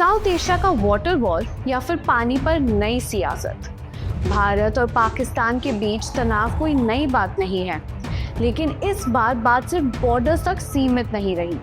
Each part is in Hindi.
साउथ एशिया का वाटर वॉर या फिर पानी पर नई सियासत। भारत और पाकिस्तान के बीच तनाव कोई नई बात नहीं है, लेकिन इस बार बात सिर्फ बॉर्डर्स तक सीमित नहीं रही।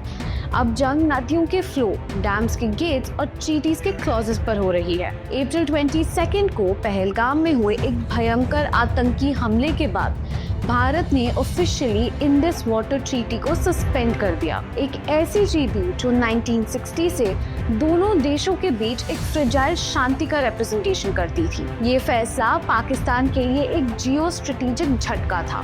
अब जंग नदियों के फ्लो, डैम्स के गेट्स और ट्रीटीज के क्लॉजेस पर हो रही है। अप्रैल 22 को पहलगाम में हुए एक भयंकर आतंकी हमले के बाद भारत ने ऑफिशियली इंडस वाटर ट्रीटी को सस्पेंड कर दिया। एक ऐसी ट्रीटी जो 1960 से दोनों देशों के बीच एक फ्रेजाइल शांति का रिप्रेजेंटेशन करती थी। ये फैसला पाकिस्तान के लिए एक जियो स्ट्रेटेजिक झटका था,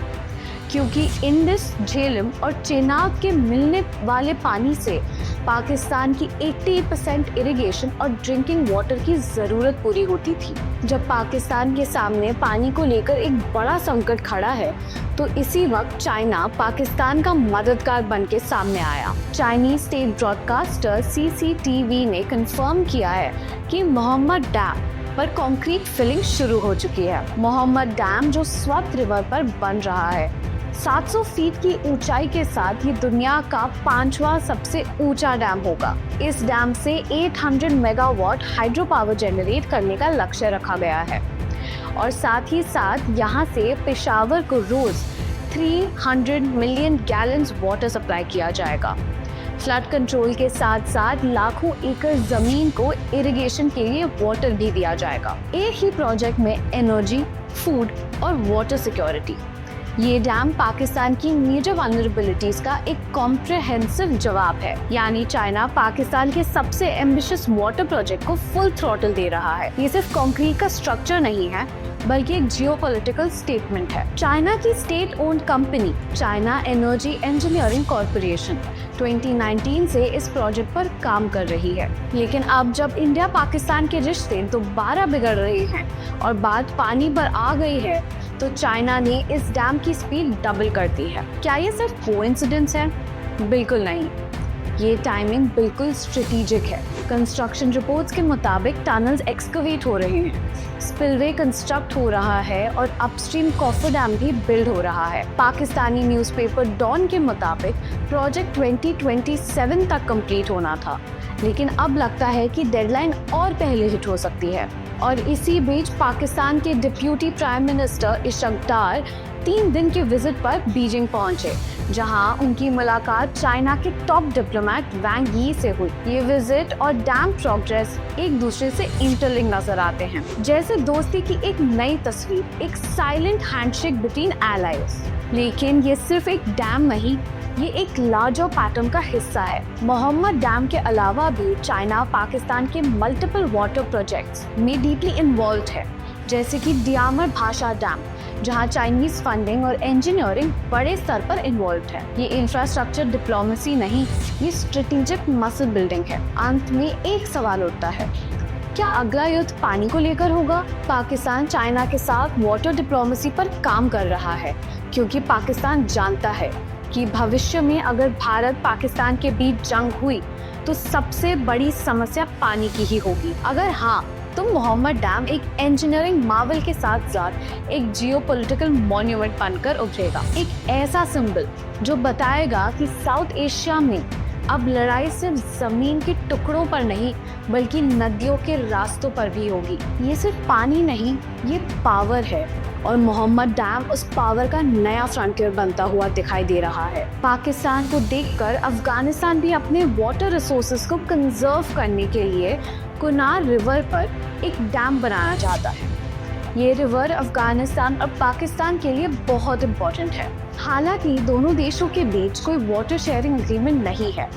क्योंकि इंडस, झेलम और चेनाब के मिलने वाले पानी से पाकिस्तान की 80% इरिगेशन और ड्रिंकिंग वाटर की ज़रूरत पूरी होती थी। जब पाकिस्तान के सामने पानी को लेकर एक बड़ा संकट खड़ा है, तो इसी वक्त चाइना पाकिस्तान का मददगार बन के सामने आया। चाइनीज स्टेट ब्रॉडकास्टर CCTV ने कंफर्म किया है कि मोहम्मद डैम पर कंक्रीट फिलिंग शुरू हो चुकी है। मोहम्मद डैम जो स्वत रिवर पर बन रहा है, 700 फीट की ऊंचाई के साथ ये दुनिया का 5वां सबसे ऊंचा डैम होगा। इस डैम से 800 मेगावाट हाइड्रो पावर जनरेट करने का लक्ष्य रखा गया है और साथ ही साथ यहाँ से पेशावर को रोज 300 मिलियन गैलन्स वाटर सप्लाई किया जाएगा। फ्लड कंट्रोल के साथ साथ लाखों एकड़ जमीन को इरिगेशन के लिए वाटर भी दिया जाएगा। एक ही प्रोजेक्ट में एनर्जी, फूड और वाटर सिक्योरिटी। ये डैम पाकिस्तान की मेजर वल्नरेबिलिटीज का एक कॉम्प्रिहेंसिव जवाब है। यानी चाइना पाकिस्तान के सबसे एम्बिशियस वाटर प्रोजेक्ट को फुल थ्रॉटल दे रहा है। ये सिर्फ कंक्रीट का स्ट्रक्चर नहीं है, बल्कि एक जियोपॉलिटिकल स्टेटमेंट है। चाइना की state owned company China energy engineering corporation 2019 से इस प्रोजेक्ट पर काम कर रही है। लेकिन अब जब इंडिया पाकिस्तान के रिश्ते दोबारा बिगड़ रहे हैं और बात पानी पर आ गई है, तो चाइना ने इस डैम की स्पीड डबल कर दी है। क्या ये सिर्फ कोइंसिडेंस है? बिल्कुल नहीं, ये टाइमिंग बिल्कुल स्ट्रेटेजिक है। कंस्ट्रक्शन रिपोर्ट्स के मुताबिक टनल्स एक्सकवेट हो रहे हैं, स्पिलवे कंस्ट्रक्ट हो रहा है और अपस्ट्रीम कॉफर डैम भी बिल्ड हो रहा है। पाकिस्तानी न्यूज़पेपर डॉन के मुताबिक प्रोजेक्ट 2027 तक कंप्लीट होना था, लेकिन अब लगता है कि डेडलाइन और पहले हिट हो सकती है। और इसी बीच पाकिस्तान के डिप्यूटी प्राइम मिनिस्टर इशक डार 3 दिन के विजिट पर बीजिंग पहुंचे, जहां उनकी मुलाकात चाइना के टॉप डिप्लोमेट वांग यी से हुई। ये विजिट और डैम प्रोग्रेस एक दूसरे से इंटरलिंक नजर आते हैं, जैसे दोस्ती की एक नई तस्वीर, एक साइलेंट हैंडशेक बिटवीन एलाइज। लेकिन ये सिर्फ एक डैम नहीं, ये एक लार्जर पैटर्न का हिस्सा है। मोहम्मद डैम के अलावा भी चाइना पाकिस्तान के मल्टीपल वाटर प्रोजेक्ट्स में डीपली इन्वॉल्व है, जैसे कि डियामर भाषा डैम, जहां चाइनीज फंडिंग और इंजीनियरिंग बड़े स्तर पर इन्वॉल्व है। ये इंफ्रास्ट्रक्चर डिप्लोमेसी नहीं, ये स्ट्रेटेजिक मसल बिल्डिंग है। अंत में एक सवाल उठता है, क्या अगला युद्ध पानी को लेकर होगा? पाकिस्तान चाइना के साथ वाटर डिप्लोमेसी पर काम कर रहा है, क्योंकि पाकिस्तान जानता है कि भविष्य में अगर भारत पाकिस्तान के बीच जंग हुई तो सबसे बड़ी समस्या पानी की ही होगी। अगर हाँ, तो मोहम्मद डैम एक इंजीनियरिंग मार्वल के साथ साथ एक जियोपॉलिटिकल मॉन्यूमेंट बनकर उभरेगा। एक ऐसा सिंबल जो बताएगा कि साउथ एशिया में अब लड़ाई सिर्फ जमीन के टुकड़ों पर नहीं, बल्कि नदियों के रास्तों पर भी होगी। ये सिर्फ पानी नहीं, ये पावर है और मोहम्मद डैम उस पावर का नया फ्रंटियर बनता हुआ दिखाई दे रहा है। पाकिस्तान को देखकर अफगानिस्तान भी अपने वाटर रिसोर्सेज को कंजर्व करने के लिए कुनार रिवर पर एक डैम बनाना चाहता है। ये रिवर अफगानिस्तान और पाकिस्तान के लिए बहुत इम्पोर्टेंट है। हालांकि दोनों देशों के बीच कोई वाटर शेयरिंग एग्रीमेंट नहीं है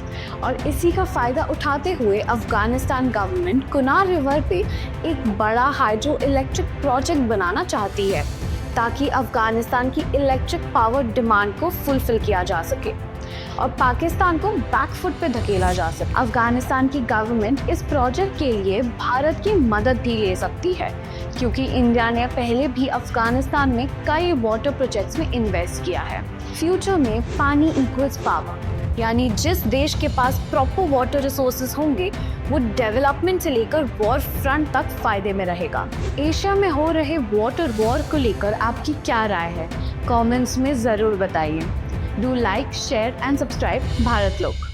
और इसी का फायदा उठाते हुए अफगानिस्तान गवर्नमेंट कुनार रिवर पे एक बड़ा हाइड्रो इलेक्ट्रिक प्रोजेक्ट बनाना चाहती है, ताकि अफगानिस्तान की इलेक्ट्रिक पावर डिमांड को फुलफिल किया जा सके और पाकिस्तान को बैकफुट पे धकेला जा सके। अफगानिस्तान की गवर्नमेंट इस प्रोजेक्ट के लिए भारत की मदद भी ले सकती है, क्योंकि इंडिया ने पहले भी अफगानिस्तान में कई वाटर प्रोजेक्ट्स में इन्वेस्ट किया है। फ्यूचर में पानी इक्वल्स पावर, यानी जिस देश के पास प्रॉपर वाटर रिसोर्सेज होंगे, वो डेवलपमेंट से लेकर वॉर फ्रंट तक फायदे में रहेगा। एशिया में हो रहे वाटर वॉर को लेकर आपकी क्या राय है? कमेंट्स में जरूर बताइए। Do like, share and subscribe Bharat लोक।